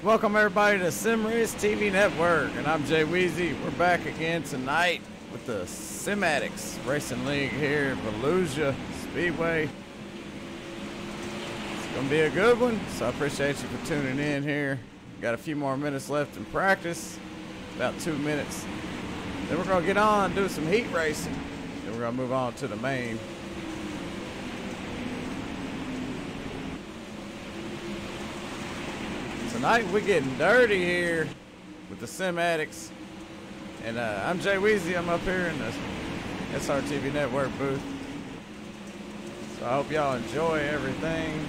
Welcome everybody to SRTV Network, and I'm Jay Weezy. We're back again tonight with the SIMADDICTS Racing League here at Volusia Speedway. It's going to be a good one, so I appreciate you for tuning in here. Got a few more minutes left in practice, about 2 minutes. Then we're going to get on and do some heat racing. Then we're going to move on to the main. Tonight we're getting dirty here with the SIMADDICTS, and I'm Jay Weezy. I'm up here in the SRTV Network booth, so I hope y'all enjoy everything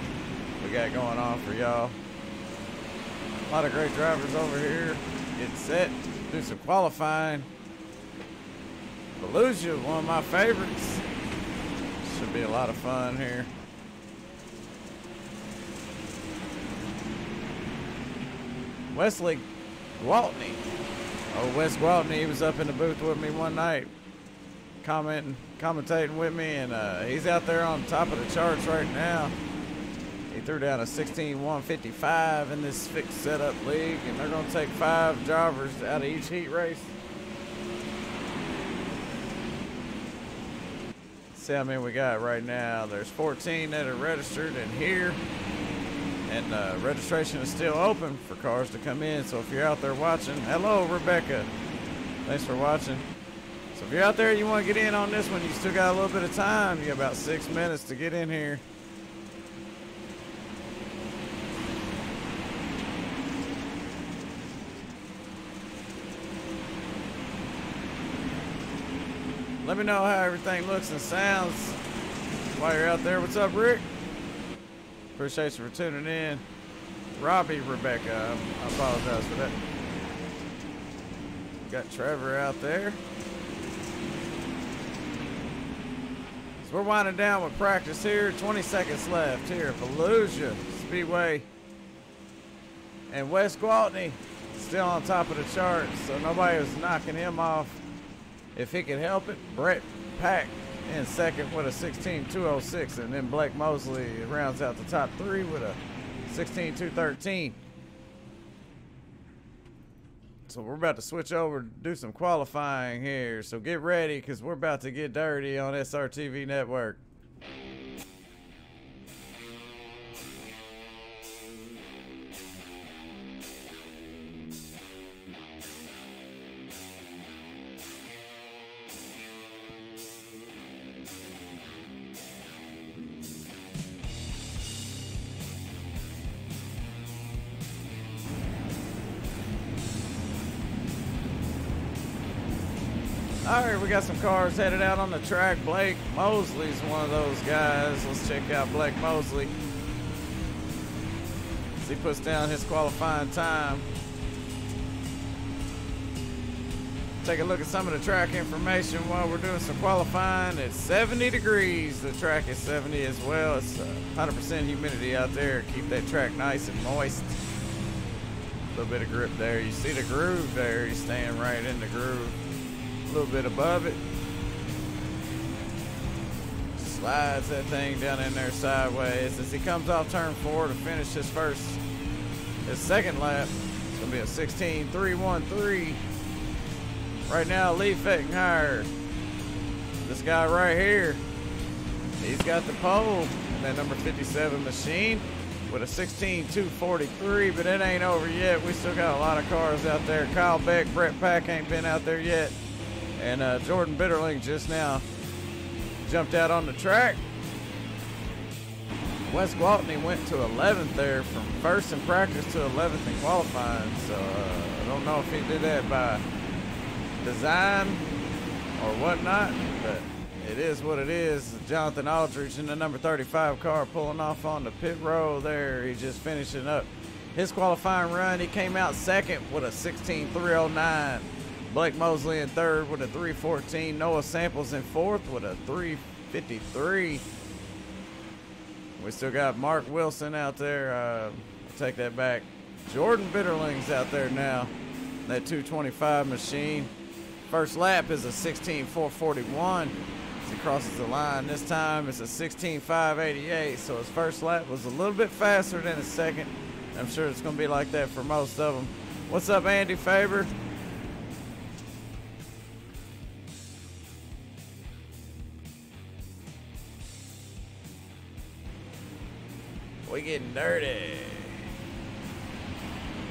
we got going on for y'all. A lot of great drivers over here getting set, do some qualifying. Volusia, one of my favorites. Should be a lot of fun here. Wesley Gwaltney. Oh, Wes Gwaltney, he was up in the booth with me one night, commentating with me, and he's out there on top of the charts right now. He threw down a 16-155 in this fixed setup league, and they're going to take 5 drivers out of each heat race. See how many we got right now. There's 14 that are registered in here. And registration is still open for cars to come in. So if you're out there watching, hello, Rebecca. Thanks for watching. So if you're out there and you want to get in on this one, you still got a little bit of time. You got about 6 minutes to get in here. Let me know how everything looks and sounds while you're out there. What's up, Rick? Appreciate you for tuning in. Robbie, Rebecca, I apologize for that. Got Trevor out there. So we're winding down with practice here. 20 seconds left here at Volusia Speedway. And Wes Gwaltney still on top of the charts, so nobody was knocking him off if he could help it. Brett Pack in second with a 16-206, and then Blake Mosley rounds out the top 3 with a 16-213. So we're about to switch over to do some qualifying here, so get ready because we're about to get dirty on SRTV Network. All right, we got some cars headed out on the track. Blake Mosley's one of those guys. Let's check out Blake Mosley as he puts down his qualifying time. Take a look at some of the track information while we're doing some qualifying. It's 70 degrees. The track is 70 as well. It's 100% humidity out there. Keep that track nice and moist. A little bit of grip there. You see the groove there. He's staying right in the groove. A little bit above it. Slides that thing down in there sideways as he comes off turn 4 to finish his second lap. It's gonna be a 16-313. Right now, Lee Feckenheimer, this guy right here, he's got the pole. And that number 57 machine with a 16-243, but it ain't over yet. We still got a lot of cars out there. Kyle Beck, Brett Pack ain't been out there yet. And Jordan Bitterling just now jumped out on the track. Wes Gwaltney went to 11th there, from 1st in practice to 11th in qualifying. So I don't know if he did that by design or whatnot, but it is what it is. Jonathan Aldridge in the number 35 car pulling off on the pit road there. He's just finishing up his qualifying run. He came out second with a 16-309. Blake Mosley in third with a 314. Noah Samples in fourth with a 353. We still got Mark Wilson out there. I'll take that back. Jordan Bitterling's out there now. That 225 machine. First lap is a 16-441 as he crosses the line. This time it's a 16-588. So his first lap was a little bit faster than his second. I'm sure it's going to be like that for most of them. What's up, Andy Faber? We getting dirty.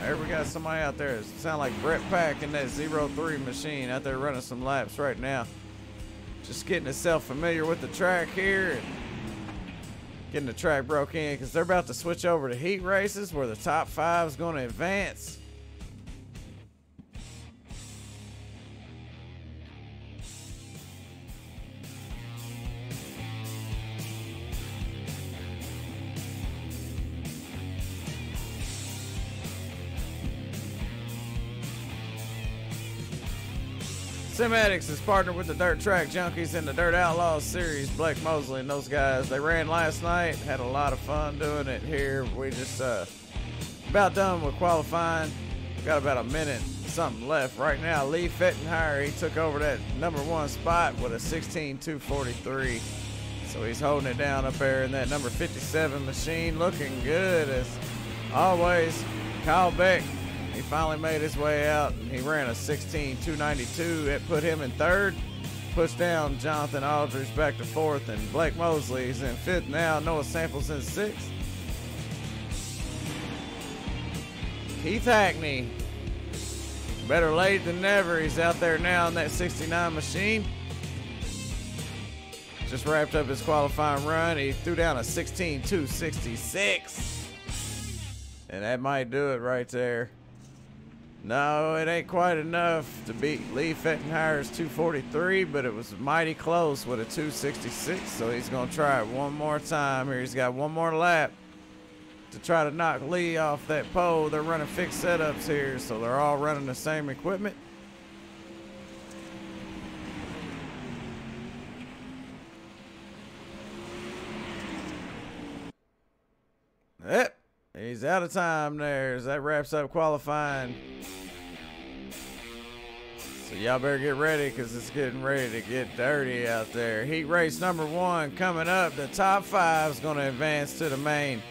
There we got somebody out there. It sound like Brett Pack in that 03 machine out there running some laps right now. Just getting itself familiar with the track here and getting the track broke in because they're about to switch over to heat races where the top 5 is going to advance. SIMADDICTS is partnered with the Dirt Track Junkies in the Dirt Outlaws series. Blake Mosley and those guys, they ran last night. Had a lot of fun doing it here. We just about done with qualifying. Got about a minute something left. Right now, Lee Fettenheier, he took over that #1 spot with a 16.243. So he's holding it down up there in that number 57 machine. Looking good as always. Kyle Beck, he finally made his way out, and he ran a 16.292. It put him in 3rd. Pushed down Jonathan Aldridge back to 4th, and Blake Mosley's in 5th now. Noah Samples in 6th. Keith Hackney, better late than never. He's out there now in that 69 machine. Just wrapped up his qualifying run. He threw down a 16.266. And that might do it right there. No, it ain't quite enough to beat Lee Fettenheier's 243, but it was mighty close with a 266, so he's going to try it one more time here. He's got one more lap to try to knock Lee off that pole. They're running fixed setups here, so they're all running the same equipment. Yep. He's out of time there as that wraps up qualifying. So y'all better get ready because it's getting ready to get dirty out there. Heat race #1 coming up. The top 5 is going to advance to the main.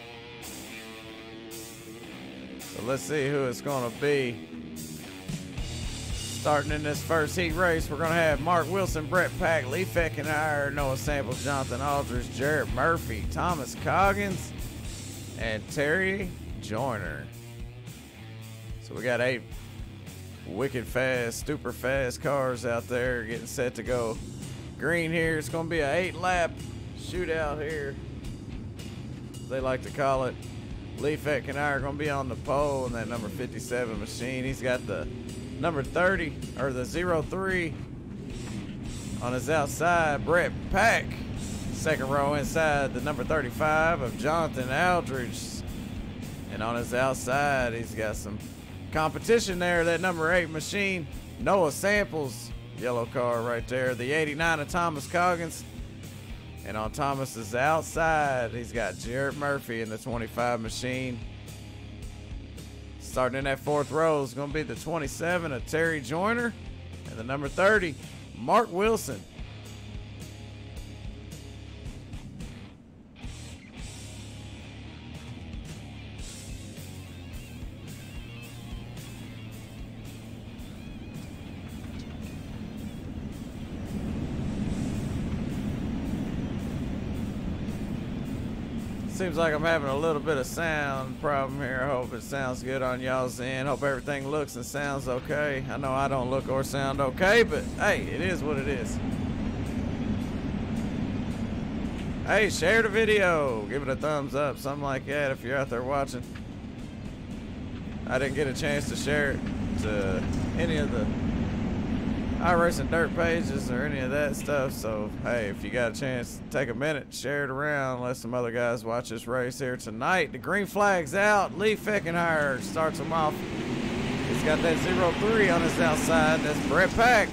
So let's see who it's going to be. Starting in this first heat race, we're going to have Mark Wilson, Brett Pack, Lee Feckenheier, Noah Samples, Jonathan Aldridge, Jarrett Murphy, Thomas Coggins, and Terry Joyner. So we got 8 wicked fast, super fast cars out there getting set to go green here. It's going to be an 8-lap shootout here, they like to call it. Lee Fetkenheier going to be on the pole in that number 57 machine. He's got the number 30 or the 03 on his outside. Brett Pack, second row inside the number 35 of Jonathan Aldridge. And on his outside, he's got some competition there. That number 8 machine, Noah Samples, yellow car right there. The 89 of Thomas Coggins. And on Thomas's outside, he's got Jarrett Murphy in the 25 machine. Starting in that 4th row is going to be the 27 of Terry Joyner and the number 30, Mark Wilson. Seems like I'm having a little bit of sound problem here. I hope it sounds good on y'all's end. Hope everything looks and sounds okay. I know I don't look or sound okay, but hey, it is what it is. Hey, share the video. Give it a thumbs up, something like that if you're out there watching. I didn't get a chance to share it to any of the iRacing Dirt pages or any of that stuff, so hey, if you got a chance, take a minute, share it around, let some other guys watch this race here tonight. The green flag's out. Lee Feckenheier starts him off. He's got that 03 on his outside. That's Brett Pack.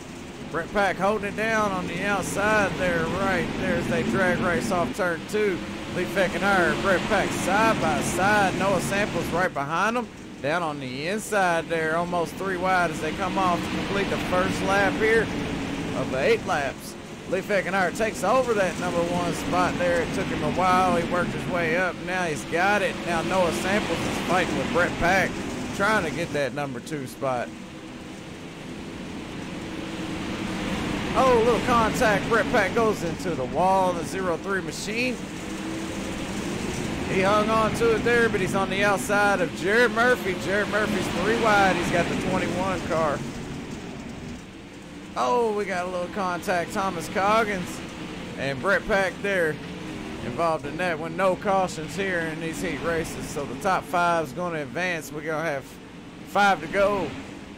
Brett Pack holding it down on the outside there, right there as they drag race off turn 2. Lee Feckenheier and Brett Pack side by side. Noah Samples right behind them. Down on the inside there, almost 3 wide as they come off to complete the first lap here of the 8 laps. Lee Feckenheimer takes over that #1 spot there. It took him a while. He worked his way up. Now he's got it. Now Noah Samples is fighting with Brett Pack, trying to get that #2 spot. Oh, a little contact. Brett Pack goes into the wall. The 03 machine. He hung on to it there, but he's on the outside of Jared Murphy. Jared Murphy's 3 wide. He's got the 21 car. Oh, we got a little contact. Thomas Coggins and Brett Pack there involved in that one. No cautions here in these heat races. So the top 5 is going to advance. We're going to have 5 to go.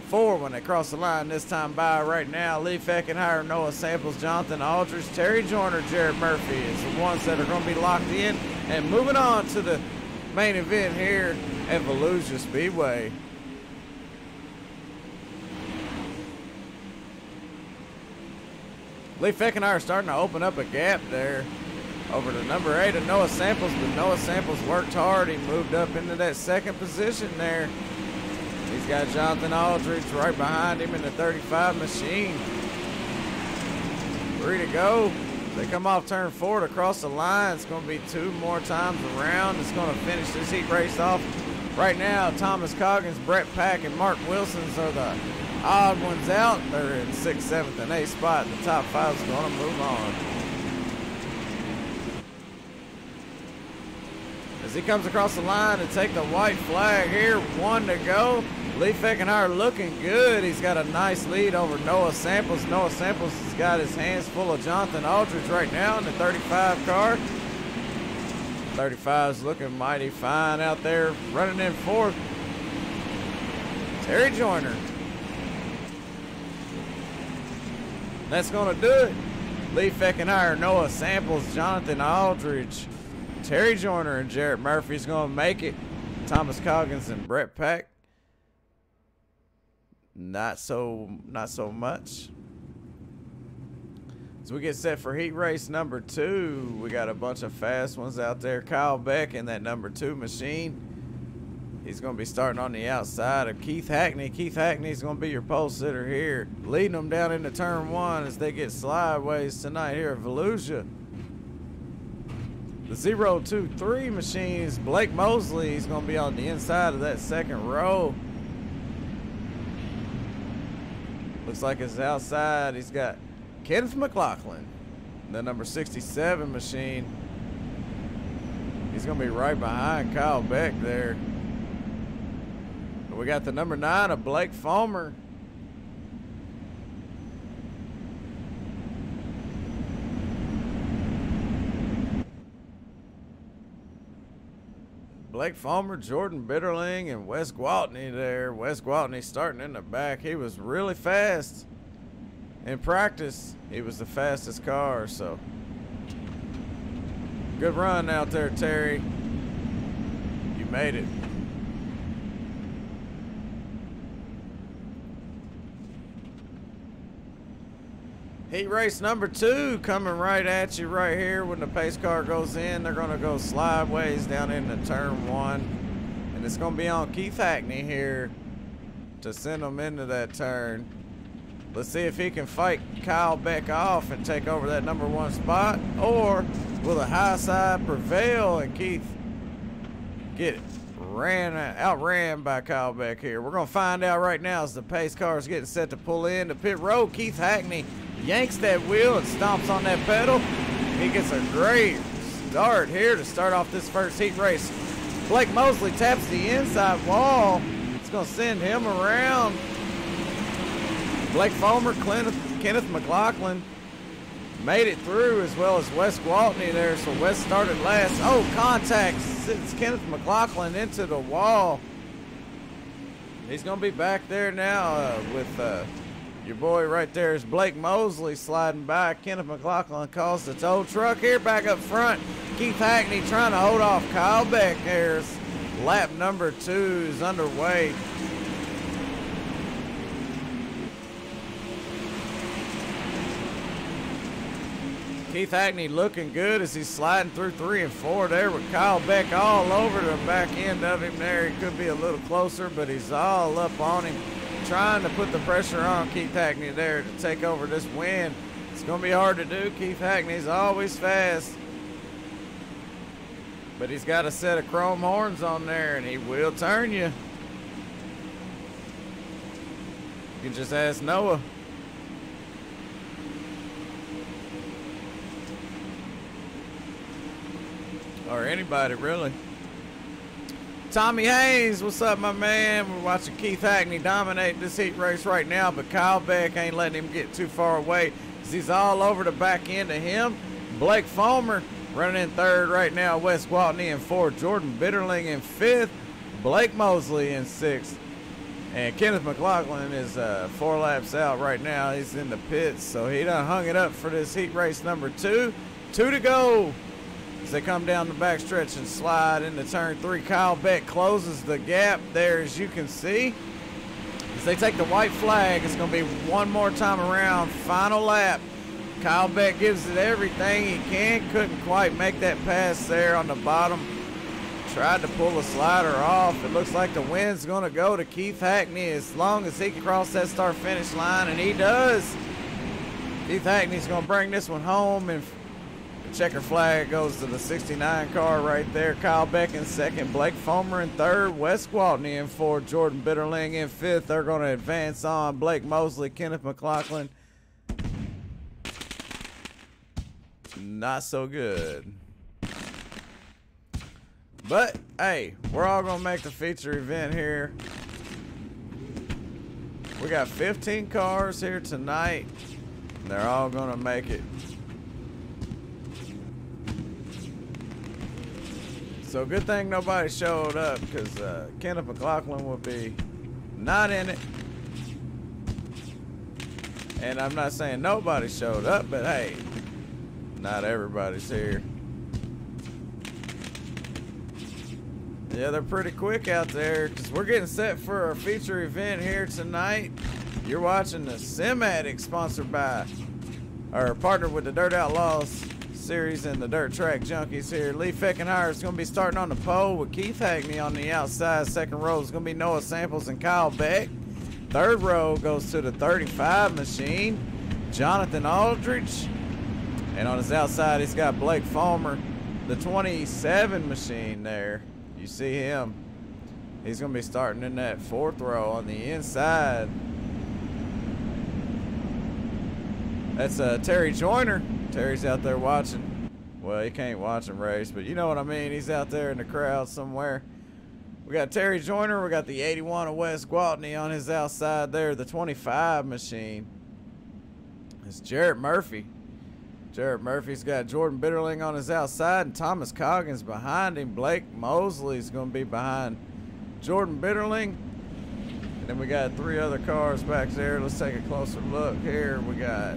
4 when they cross the line this time by right now. Lee Feckenheimer, Noah Samples, Jonathan Aldridge, Terry Joyner, Jared Murphy is the ones that are going to be locked in. And moving on to the main event here at Volusia Speedway. Lee Feckenheimer starting to open up a gap there over to #8 of Noah Samples, but Noah Samples worked hard. He moved up into that 2nd position there. He's got Jonathan Aldridge right behind him in the 35 machine. 3 to go. They come off turn 4 to cross the line. It's going to be 2 more times around. It's going to finish this heat race off. Right now, Thomas Coggins, Brett Pack, and Mark Wilson's are the odd ones out. They're in 6th, 7th, and 8th spot. The top 5 is going to move on. As he comes across the line to take the white flag here, 1 to go. Lee Feckenheimer looking good. He's got a nice lead over Noah Samples. Noah Samples has got his hands full of Jonathan Aldridge right now in the 35 car. 35 is looking mighty fine out there, running in 4th. Terry Joyner. That's going to do it. Lee Feckenheimer, Noah Samples, Jonathan Aldridge, Terry Joyner, and Jared Murphy's going to make it. Thomas Coggins and Brett Pack, not so much. As we get set for heat race #2, we got a bunch of fast ones out there. Kyle Beck in that #2 machine. He's going to be starting on the outside of Keith Hackney. Keith Hackney's going to be your pole sitter here, leading them down into turn 1 as they get slideways tonight here at Volusia. The 023 machine is Blake Mosley. He's going to be on the inside of that 2nd row. Looks like it's outside. He's got Kenneth McLaughlin, the number 67 machine. He's going to be right behind Kyle Beck there. We got the number 9 of Blake Fulmer. Blake Fulmer, Jordan Bitterling, and Wes Gwaltney there. Wes Gwaltney starting in the back. He was really fast in practice. He was the fastest car, so good run out there, Terry. You made it. Heat race #2 coming right at you right here. When the pace car goes in, they're going to go slideways down into turn 1. And it's going to be on Keith Hackney here to send them into that turn. Let's see if he can fight Kyle Beck off and take over that #1 spot. Or will the high side prevail and Keith get outran by Kyle Beck here? We're going to find out right now as the pace car is getting set to pull in to pit road. Keith Hackney yanks that wheel and stomps on that pedal. He gets a great start here to start off this first heat race. Blake Mosley taps the inside wall. It's going to send him around. Blake Fulmer, Kenneth McLaughlin made it through, as well as Wes Gwaltney there. So Wes started last. Oh, contact sends Kenneth McLaughlin into the wall. He's going to be back there now with your boy right there is Blake Mosley sliding by. Kenneth McLaughlin calls the tow truck here back up front. Keith Hackney trying to hold off Kyle Beck. There's lap #2 is underway. Keith Hackney looking good as he's sliding through 3 and 4 there with Kyle Beck all over the back end of him there. He could be a little closer, but he's all up on him, trying to put the pressure on Keith Hackney there to take over this win. It's going to be hard to do. Keith Hackney's always fast. But he's got a set of chrome horns on there, and he will turn you. You can just ask Noah. Or anybody, really. Tommy Hayes, what's up, my man? We're watching Keith Hackney dominate this heat race right now, but Kyle Beck ain't letting him get too far away. He's all over the back end of him. Blake Fulmer running in third right now. Wes Gwaltney in fourth. Jordan Bitterling in fifth. Blake Mosley in sixth. And Kenneth McLaughlin is 4 laps out right now. He's in the pits, so he done hung it up for this heat race number 2. 2 to go. As they come down the backstretch and slide into turn 3, Kyle Beck closes the gap there, as you can see. As they take the white flag, it's going to be one more time around, final lap. Kyle Beck gives it everything he can. Couldn't quite make that pass there on the bottom. Tried to pull the slider off. It looks like the win's going to go to Keith Hackney as long as he can cross that start-finish line, and he does. Keith Hackney's going to bring this one home, and checker flag goes to the 69 car right there. Kyle Beck in second, Blake Fulmer in third, Wes Gwaltney in fourth, Jordan Bitterling in fifth. They're going to advance on. Blake Mosley, Kenneth McLaughlin, not so good. But hey, we're all going to make the feature event here. We got 15 cars here tonight. They're all going to make it. So good thing nobody showed up, because Kenneth McLaughlin would be not in it. And I'm not saying nobody showed up, but hey, not everybody's here. Yeah, they're pretty quick out there, because we're getting set for a feature event here tonight. You're watching the SIMADDICTS, sponsored by, or partnered with the Dirt Outlaws series and the Dirt Track Junkies here. Lee Feckenheier is going to be starting on the pole with Keith Hackney on the outside. Second row is going to be Noah Samples and Kyle Beck. Third row goes to the 35 machine, Jonathan Aldridge. And on his outside, he's got Blake Fulmer, the 27 machine there. You see him. He's going to be starting in that fourth row on the inside. That's Terry Joyner. Terry's out there watching. Well, he can't watch him race, but you know what I mean. He's out there in the crowd somewhere. We got Terry Joyner. We got the 81 of Wes Gwaltney on his outside there, the 25 machine. It's Jarrett Murphy. Jarrett Murphy's got Jordan Bitterling on his outside, and Thomas Coggins behind him. Blake Mosley's going to be behind Jordan Bitterling. And then we got 3 other cars back there. Let's take a closer look here. We got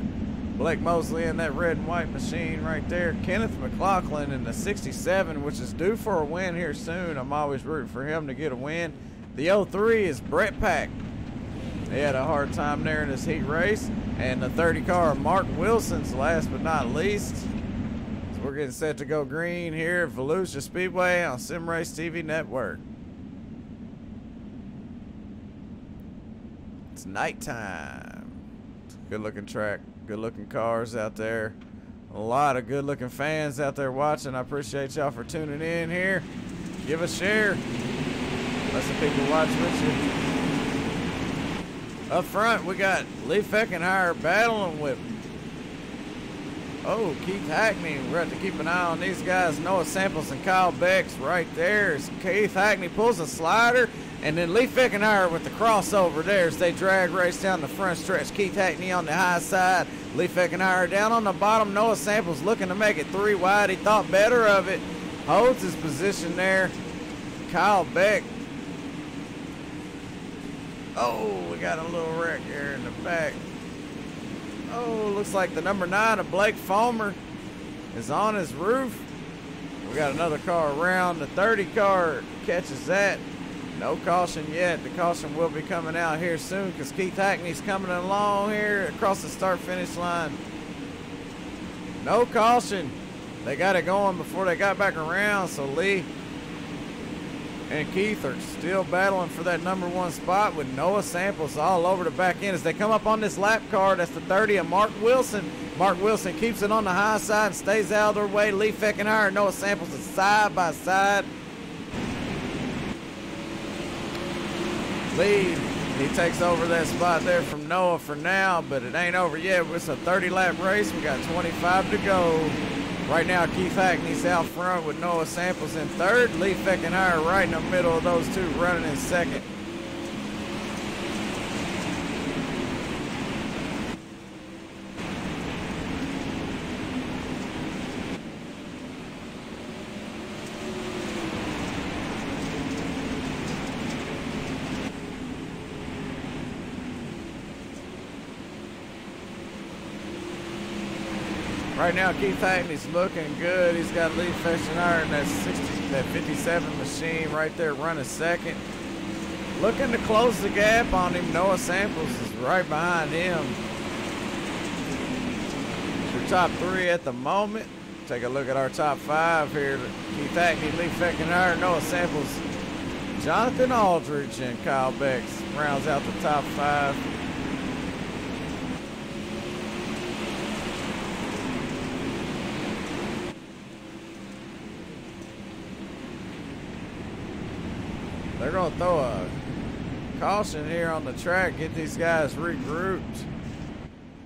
Blake Mosley in that red and white machine right there. Kenneth McLaughlin in the 67, which is due for a win here soon. I'm always rooting for him to get a win. The 03 is Brett Pack. He had a hard time there in his heat race. And the 30 car, Mark Wilson's last but not least. So we're getting set to go green here at Volusia Speedway on SimRace Network. It's nighttime. It's a good looking track. Good looking cars out there. A lot of good looking fans out there watching. I appreciate y'all for tuning in here. Give a share. Let some people watch with you. Up front, we got Lee Feckenheier battling with Keith Hackney. We're going to have to keep an eye on these guys. Noah Samples and Kyle Beck's right there. As Keith Hackney pulls a slider. And then Lee Feckenheier with the crossover there as they drag race down the front stretch. Keith Hackney on the high side. Lee Feckenheier down on the bottom. Noah Samples looking to make it 3 wide. He thought better of it. Holds his position there. Kyle Beck. Oh, we got a little wreck here in the back. Oh, looks like the number 9 of Blake Fulmer is on his roof. We got another car around. The 30 car catches that. No caution yet. The caution will be coming out here soon because Keith Hackney's coming along here across the start-finish line. No caution. They got it going before they got back around, so Lee and Keith are still battling for that #1 spot with Noah Samples all over the back end as they come up on this lap car. That's the 30 of Mark Wilson. Mark Wilson keeps it on the high side and stays out of their way. Lee Feckenheimer and Noah Samples is side by side. Lee, he takes over that spot there from Noah for now, but it ain't over yet. It's a 30-lap race. We got 25 to go. Right now, Keith Hackney's out front with Noah Samples in third. Lee Feckenheimer right in the middle of those two, running in second. Right now, Keith Hackney's looking good. He's got Lee Feckenheimer in that 57 machine right there running second. Looking to close the gap on him. Noah Samples is right behind him. Your top three at the moment. Take a look at our top five here. Keith Hackney, Lee Feckenheimer, Noah Samples, Jonathan Aldridge, and Kyle Becks rounds out the top five. They're going to throw a caution here on the track, get these guys regrouped.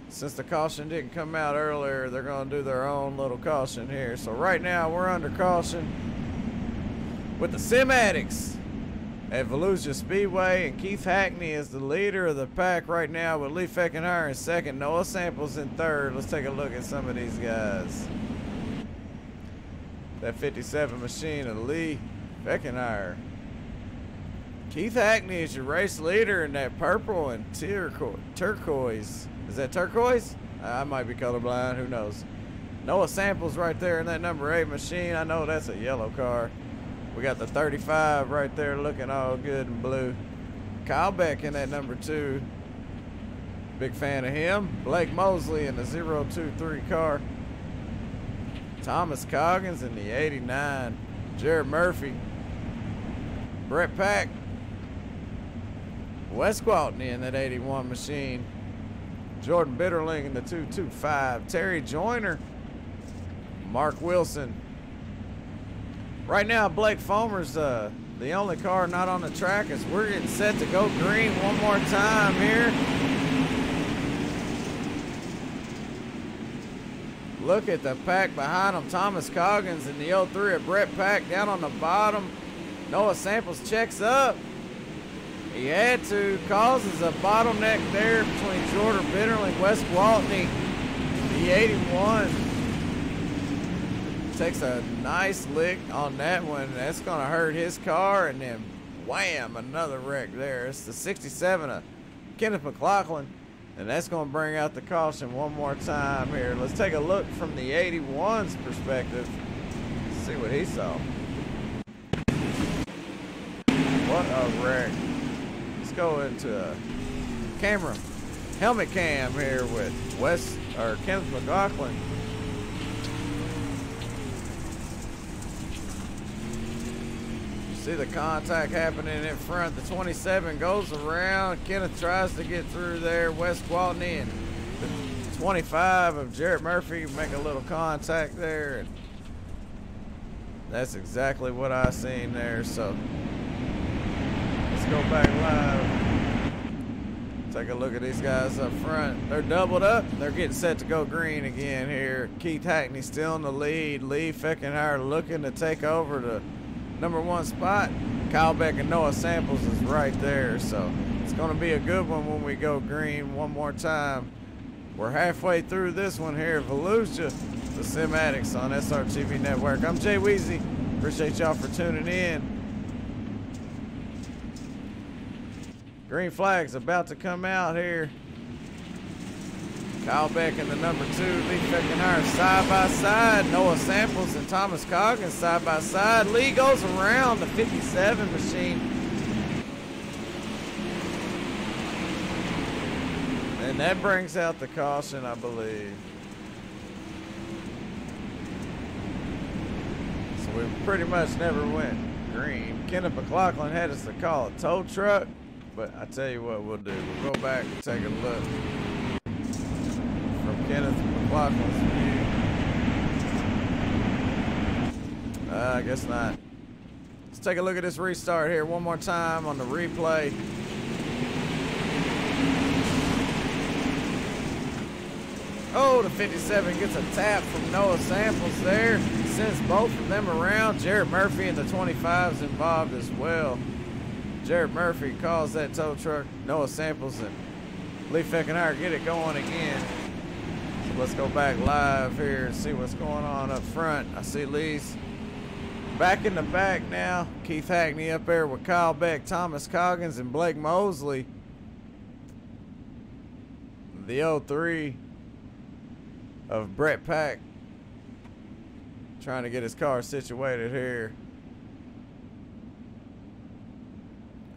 Since the caution didn't come out earlier, they're going to do their own little caution here. So right now, we're under caution with the SIMADDICTS at Volusia Speedway, and Keith Hackney is the leader of the pack right now with Lee Feckenheimer in second, Noah Samples in third. Let's take a look at some of these guys. That 57 machine of Lee Feckenheimer. Keith Hackney is your race leader in that purple and turquoise. Is that turquoise? I might be colorblind, who knows. Noah Samples right there in that #8 machine. I know that's a yellow car. We got the 35 right there looking all good and blue. Kyle Beck in that #2. Big fan of him. Blake Mosley in the 023 car. Thomas Coggins in the 89. Jared Murphy. Brett Pack. Wes Gwaltney in that 81 machine. Jordan Bitterling in the 225. Terry Joyner. Mark Wilson. Right now, Blake Fomer's the only car not on the track as we're getting set to go green one more time here. Look at the pack behind him. Thomas Coggins in the 03 at Brett Pack down on the bottom. Noah Samples checks up. He had to, causes a bottleneck there between Jordan Bitterling, Wes Gwaltney, the 81. Takes a nice lick on that one. That's going to hurt his car, and then wham, another wreck there. It's the 67 of Kenneth McLaughlin, and that's going to bring out the caution one more time here. Let's take a look from the 81's perspective. See what he saw. What a wreck. Let's go into camera, helmet cam here with Kenneth McLaughlin. See the contact happening in front. The 27 goes around. Kenneth tries to get through there. Wes Gwaltney and the 25 of Jarrett Murphy make a little contact there. And that's exactly what I seen there. So let's go back live. Take a look at these guys up front. They're doubled up. They're getting set to go green again here. Keith Hackney still in the lead. Lee Feckenheimer looking to take over the #1 spot. Kyle Beck and Noah Samples is right there. So it's going to be a good one when we go green one more time. We're halfway through this one here at Volusia, the SIMADDICTS on SRTV Network. I'm Jay Weezy. Appreciate y'all for tuning in. Green flag's about to come out here. Kyle Beck in the #2, Lee Feckenheimer side by side. Noah Samples and Thomas Coggins side by side. Lee goes around the 57 machine. And that brings out the caution, I believe. So we pretty much never went. green. Kenneth McLaughlin had us to call a tow truck, but I tell you what we'll do. We'll go back and take a look from Kenneth McLaughlin's view. I guess not. Let's take a look at this restart here one more time on the replay. Oh, the 57 gets a tap from Noah Samples there. Sends both of them around. Jared Murphy and the 25's involved as well. Jared Murphy calls that tow truck. Noah Samples and Lee Feckenheimer get it going again. So let's go back live here and see what's going on up front. I see Lee's back in the back now. Keith Hackney up there with Kyle Beck, Thomas Coggins, and Blake Mosley. The 03 of Brett Pack trying to get his car situated here.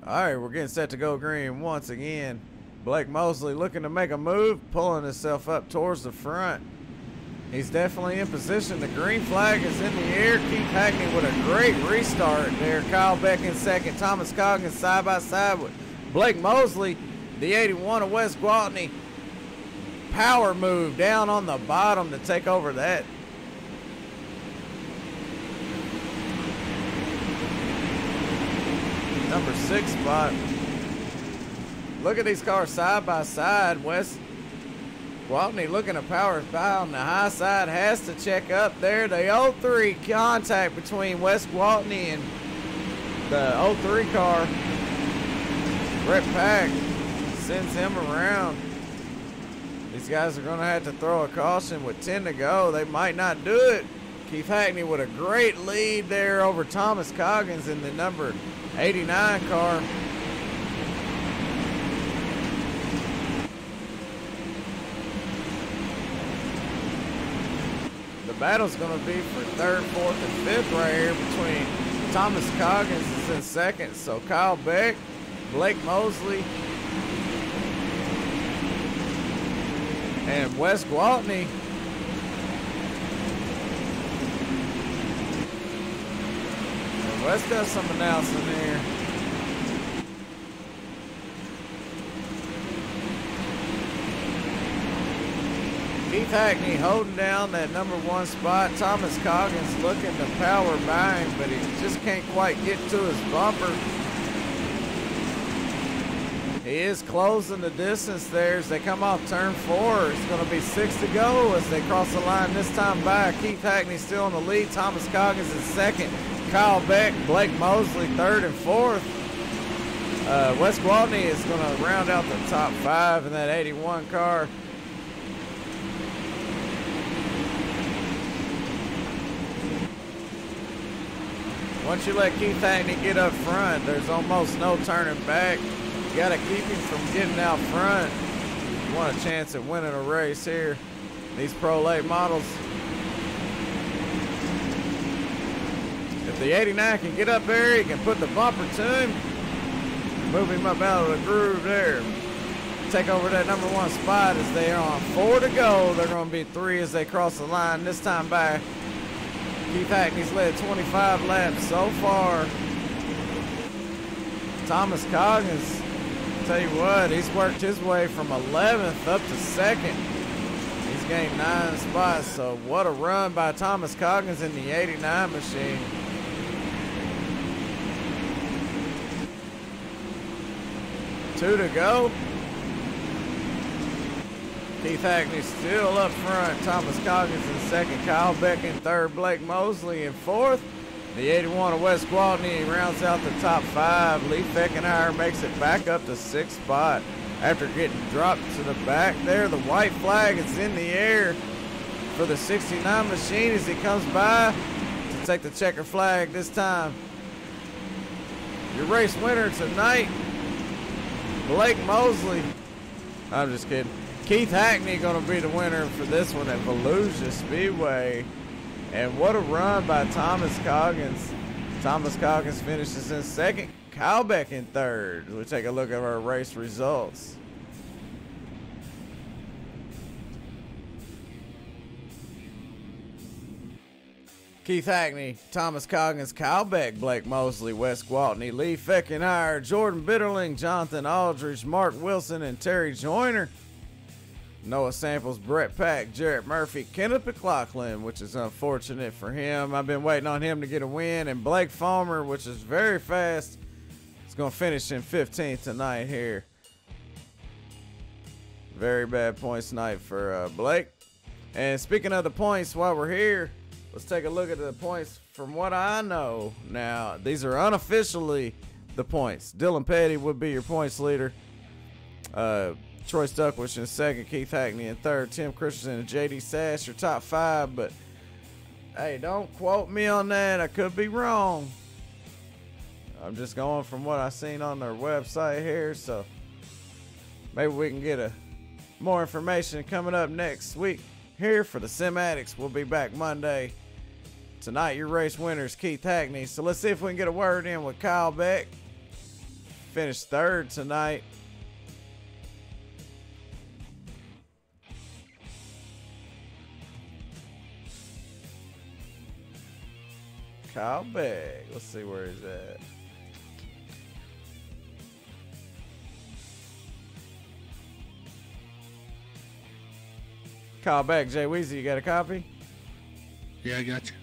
All right, we're getting set to go green once again. Blake Mosley looking to make a move, pulling himself up towards the front. He's definitely in position. The green flag is in the air. Keith Hackney with a great restart there. Kyle Beck in second. Thomas Coggins side by side with Blake Mosley. The 81 of West Gwaltney. Power move down on the bottom to take over that. Number 6 spot. Look at these cars side by side. West Gwaltney looking to power by on the high side. Has to check up there. The 03 contact between West Gwaltney and the 03 car. Brett Pack sends him around. These guys are going to have to throw a caution with 10 to go. They might not do it. Keith Hackney with a great lead there over Thomas Coggins in the number 89 car. The battle's going to be for 3rd, 4th, and 5th right here between Thomas Coggins is in 2nd. So Kyle Beck, Blake Mosley, and West Gwaltney. And West does some announcing here. Keith Hackney holding down that number 1 spot. Thomas Coggins looking to power by him, but he just can't quite get to his bumper. He is closing the distance there as they come off turn 4. It's going to be 6 to go as they cross the line this time by. Keith Hackney still in the lead. Thomas Coggins is 2nd. Kyle Beck, Blake Mosley 3rd and 4th. West Gwaltney is going to round out the top 5 in that 81 car. Once you let Keith Hackney get up front, there's almost no turning back. You got to keep him from getting out front. You want a chance at winning a race here. These Pro Late models. If the 89 can get up there, he can put the bumper to him. Move him up out of the groove there. Take over that number 1 spot as they are on 4 to go. They're going to be 3 as they cross the line this time by. Keith Hackney's led 25 laps so far. Thomas Coggins, tell you what, he's worked his way from 11th up to 2nd. He's gained 9 spots, so what a run by Thomas Coggins in the 89 machine. Two to go. Keith Hackney still up front. Thomas Coggins in 2nd. Kyle Beck in 3rd. Blake Mosley in 4th. The 81 of West Gwaltney rounds out the top 5. Lee Feckenheimer makes it back up to 6th spot after getting dropped to the back there. The white flag is in the air for the 69 machine as he comes by to take the checker flag this time. Your race winner tonight, Blake Mosley. I'm just kidding. Keith Hackney going to be the winner for this one at Volusia Speedway. And what a run by Thomas Coggins. Thomas Coggins finishes in 2nd. Kyle Beck in 3rd. We'll take a look at our race results. Keith Hackney, Thomas Coggins, Kyle Beck, Blake Mosley, Wes Gwaltney, Lee Feckenhire, Jordan Bitterling, Jonathan Aldridge, Mark Wilson, and Terry Joyner. Noah Samples, Brett Pack, Jarrett Murphy, Kenneth McLaughlin, which is unfortunate for him. I've been waiting on him to get a win. And Blake Fulmer, which is very fast, is going to finish in 15th tonight here. Very bad points night for Blake. And speaking of the points, while we're here, let's take a look at the points from what I know. Now, these are unofficially the points. Dylan Petty would be your points leader. Troy Stuckwich in second, Keith Hackney in third, Tim Christensen and JD Sash are top five, but hey, don't quote me on that. I could be wrong. I'm just going from what I've seen on their website here, so maybe we can get more information coming up next week here for the Sim Addicts. We'll be back Monday. Tonight, your race winner is Keith Hackney, so let's see if we can get a word in with Kyle Beck. Finished third tonight. Kyle Beck. Let's see where he's at. Kyle Beck, Jay Weezy, you got a copy? Yeah, I got you.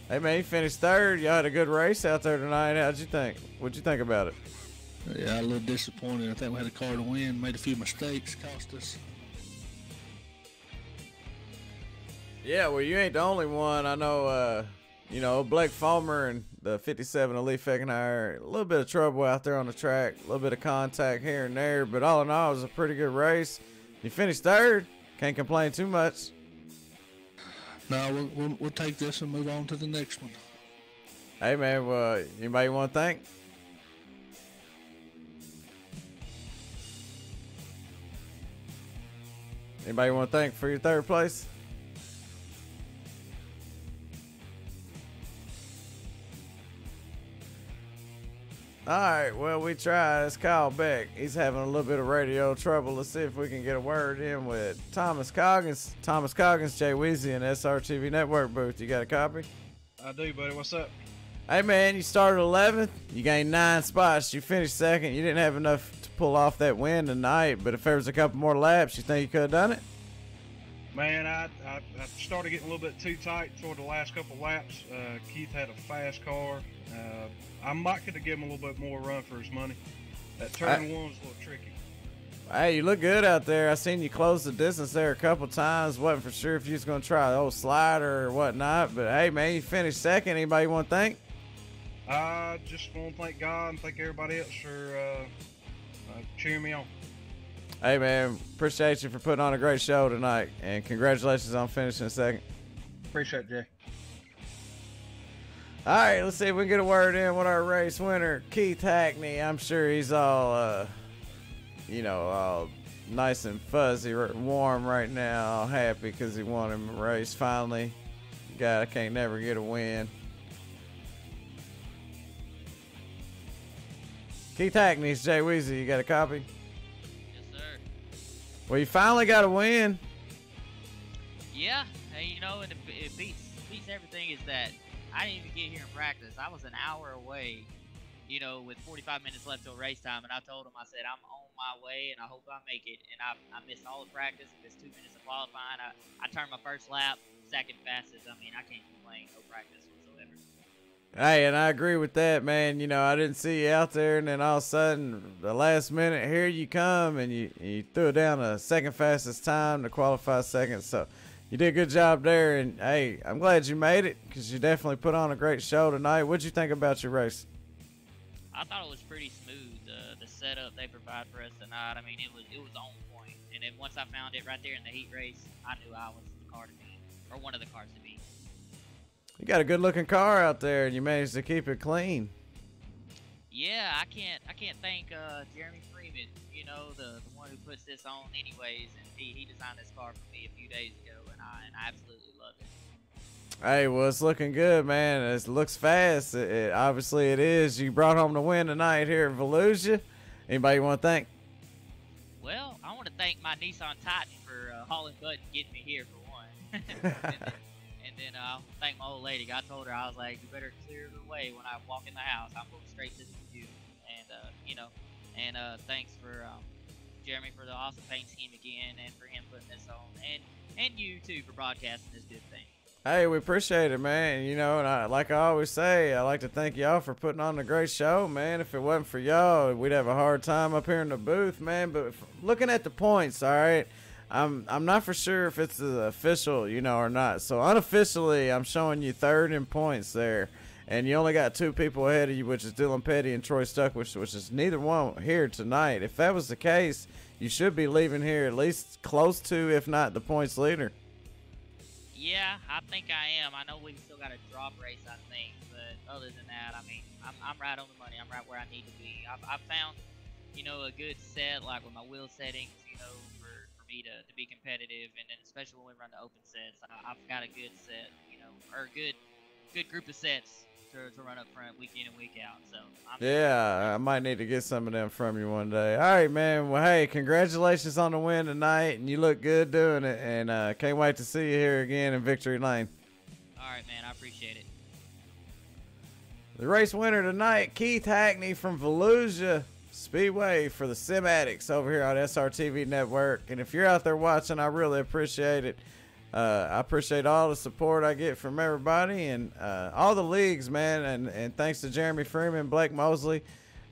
Hey, man, you finished third. Y'all had a good race out there tonight. How'd you think? What'd you think about it? Yeah, a little disappointed. I think we had a car to win. Made a few mistakes. Cost us. Yeah, well, you ain't the only one. I know, Blake Fulmer and the 57 Elite Feckenhire, a little bit of trouble out there on the track, a little bit of contact here and there, but all in all, it was a pretty good race. You finished third. Can't complain too much. No, we'll take this and move on to the next one. Hey, man, anybody you want to thank? Anybody you want to thank for your third place? All right, well, we tried. It's Kyle Beck. He's having a little bit of radio trouble. Let's see if we can get a word in with Thomas Coggins. Thomas Coggins, Jay Weezy, and SRTV Network booth. You got a copy? I do, buddy. What's up? Hey, man, you started 11th. You gained 9 spots. You finished second. You didn't have enough to pull off that win tonight, but if there was a couple more laps, you think you could have done it? Man, I started getting a little bit too tight toward the last couple laps. Keith had a fast car. I might could have given him a little bit more run for his money. That turn one was a little tricky. Hey, you look good out there. I seen you close the distance there a couple times. Wasn't for sure if you was going to try the old slider or whatnot. But, hey, man, you finished second. Anybody you want to thank? I just want to thank God and thank everybody else for cheering me on. Hey, man, appreciate you for putting on a great show tonight. And congratulations on finishing second. Appreciate it, Jay. All right, let's see if we can get a word in with our race winner, Keith Hackney. I'm sure he's all, all nice and fuzzy, warm right now, all happy because he won him a race finally. God, I can't never get a win. Keith Hackney's Jay Weezy. You got a copy? Yes, sir. Well, you finally got a win. Yeah, and it beats everything is that I didn't even get here in practice. I was an hour away, with 45 minutes left till race time, and I told him, I said, I'm on my way, and I hope I make it. And I missed all the practice, missed 2 minutes of qualifying. I turned my first lap, second fastest. I mean, I can't complain, no practice whatsoever. Hey, and I agree with that, man. I didn't see you out there, and then all of a sudden, the last minute, here you come, and you threw it down a second fastest time to qualify second. So you did a good job there, and hey, I'm glad you made it because you definitely put on a great show tonight. What'd you think about your race? I thought it was pretty smooth. The setup they provide for us tonight, I mean, it was on point. And then once I found it right there in the heat race, I knew I was the car to beat, or one of the cars to beat. You got a good-looking car out there, and you managed to keep it clean. Yeah, I can't thank Jeremy Freeman, the one who puts this on anyways, and he designed this car for me a few days ago, and I absolutely love it. Hey, well, it's looking good, man. It looks fast. Obviously it is. You brought home the win tonight here at Volusia. Anybody you want to thank? Well, I want to thank my Nissan Titan for hauling butt and getting me here for one. And then I'll thank my old lady. I told her, I was like, you better clear the way when I walk in the house. I'm going straight to the computer. And, you know, and thanks for Jeremy for the awesome paint scheme again, and for him putting this on. And you, too, for broadcasting this good thing. Hey, we appreciate it, man. You know, and like I always say, I like to thank y'all for putting on a great show, man. If it wasn't for y'all, we'd have a hard time up here in the booth, man. But looking at the points, all right, I'm not for sure if it's the official, you know, or not. So unofficially, I'm showing you third in points there. And you only got 2 people ahead of you, which is Dylan Petty and Troy Stuck, which is neither one here tonight. If that was the case, you should be leaving here at least close to, if not the points leader. Yeah, I think I am. I know we've still got a drop race, I think, but other than that, I mean, I'm right on the money. I'm right where I need to be. I've found, you know, a good set, like with my wheel settings, you know, for me to be competitive, and then especially when we run the open sets, I've got a good set, you know, or a good group of sets to run up front week in and week out. So yeah, I might need to get some of them from you one day. All right, man. Well, hey, congratulations on the win tonight, and you look good doing it, and can't wait to see you here again in Victory Lane. All right, man. I appreciate it. The race winner tonight, Keith Hackney from Volusia Speedway for the SIMADDICTS over here on SRTV Network. And if you're out there watching, I really appreciate it. I appreciate all the support I get from everybody and all the leagues, man. And thanks to Jeremy Freeman, Blake Mosley,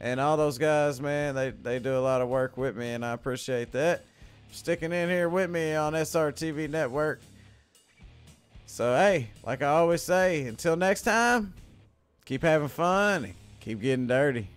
and all those guys, man. They do a lot of work with me, and I appreciate that. Sticking in here with me on SRTV Network. So, hey, like I always say, until next time, keep having fun and keep getting dirty.